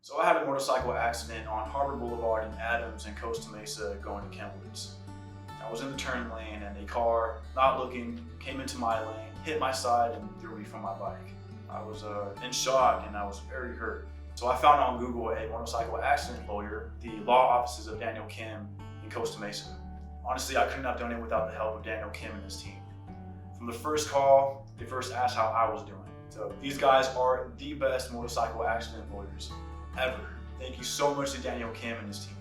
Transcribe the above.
So I had a motorcycle accident on Harbor Boulevard in Adams and Costa Mesa going to Kenwoods. I was in the turn lane and a car, not looking, came into my lane, hit my side and threw me from my bike. I was in shock and I was very hurt. So I found on Google a motorcycle accident lawyer, the law offices of Daniel Kim in Costa Mesa. Honestly, I couldn't have done it without the help of Daniel Kim and his team. From the first call, they first asked how I was doing. So these guys are the best motorcycle accident lawyers ever. Thank you so much to Daniel Kim and his team.